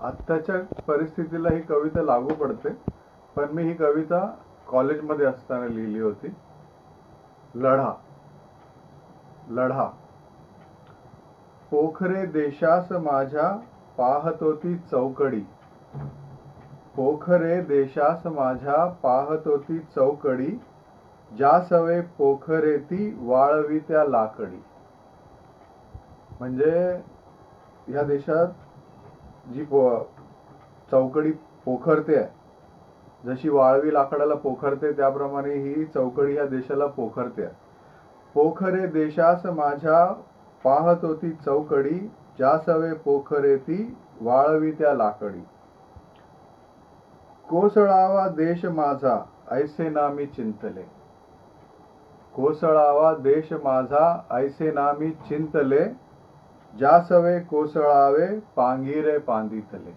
आत्ताच्या परिस्थितीला ही कविता लागू पडते, पण मी ही कविता कॉलेजमध्ये असताना लिहिली होती. लढा. लढा. पोखरे देशास माझ्या पाहतोती चौकडी. पोखरे देशास माझ्या पाहतोती चौकडी. ज्यासवे पोखरे ती वाळवी त्या लाकडी. म्हणजे या देशात जी चौकडी पोखरते आहे, जशी वाळवी लाकडाला पोखरते त्याप्रमाणे ही चौकडी या देशाला पोखरते आहे. पोखरे देशास माझ्या पाहत होती चौकडी. ज्यासवे पोखरे ती वाळवी त्या लाकडी. कोसळावा देश माझा ऐसे नामी चिंतले. कोसळावा देश माझा ऐसे नामी चिंतले. ज्यासवे कोसळावे पांगिरे पांदितले.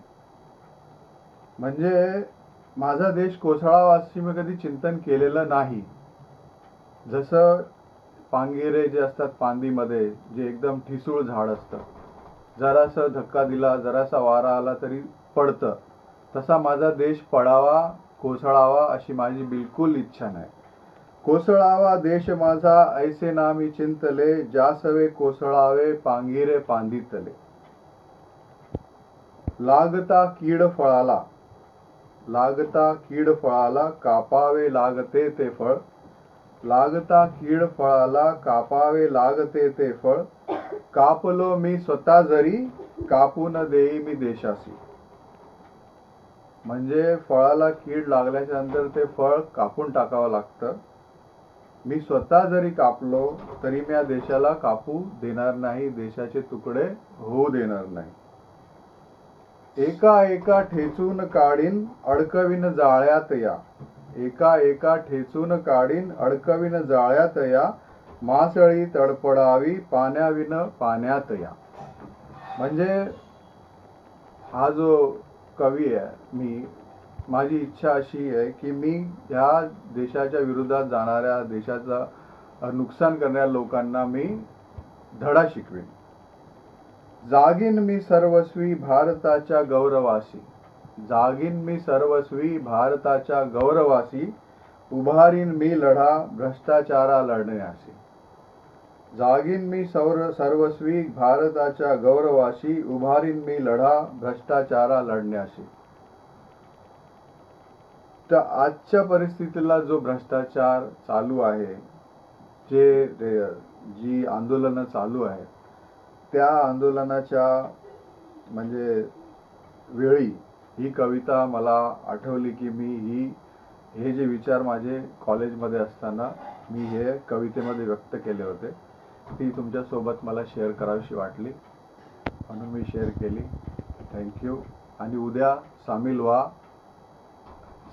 म्हणजे माझा देश कोसळावा अशी मी कधी चिंतन केलेलं नाही. जसं पांगिरे जे असतात पांदीमध्ये, जे एकदम ठिसूळ झाड असतं, जरासा धक्का दिला, जरासा वारा आला तरी पडतं, तसा माझा देश पडावा, कोसळावा अशी माझी बिलकुल इच्छा नाही. कोसळावा देश माझा ऐसे नामी चिंतले. ज्यासवे कोसळावे पांगिरे पांदितले. लागता कीड फळाला. लागता कीड फळाला कापावे लागते ते फळ. लागता कीड फळाला कापावे लागते ते फळ. कापलो मी स्वतः जरी कापून देई मी देशासी. म्हणजे फळाला कीड लागल्याच्या नंतर ते फळ कापून टाकावं लागतं. मी स्वतः जरी कापलो तरी मी या देशाला कापू देणार नाही, देशाचे तुकडे होऊ देणार नाही. एका एका ठेचून काढीन अडकविन जाळ्यात या. एका एका ठेचून काढीन अडकविन जाळ्यात या. मासळी तडपडावी पाण्याविन पाण्यात या. म्हणजे हा जो कवी आहे, माझी इच्छा अशी आहे की मी ह्या देशाच्या विरोधात जाणाऱ्या, देशाचा नुकसान करणाऱ्या लोकांना मी धडा शिकवेन. जागीन मी सर्वस्वी भारताच्या गौरवासी. जागीन मी सर्वस्वी भारताच्या गौरवासी. उभारीन मी लढा भ्रष्टाचारा लढण्यासी. जागीन मी सर्वस्वी भारताच्या गौरवासी. उभारीन मी लढा भ्रष्टाचारा लढण्यासी. तर आजच्या परिस्थितीला जो भ्रष्टाचार चालू आहे, जी आंदोलनं चालू आहेत, त्या आंदोलनाच्या म्हणजे वेळी ही कविता मला आठवली की हे जे विचार माझे कॉलेजमध्ये असताना मी हे कवितेमध्ये व्यक्त केले होते, ती तुमच्यासोबत मला शेअर करावीशी वाटली म्हणून मी शेअर केली. थँक्यू. आणि उद्या सामील व्हा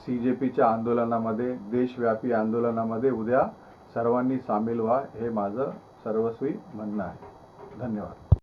CJPच्या आंदोलनामध्ये, देशव्यापी आंदोलनामध्ये उद्या सर्वांनी सामील व्हा, हे माझं सर्वस्वी म्हणणं आहे. धन्यवाद.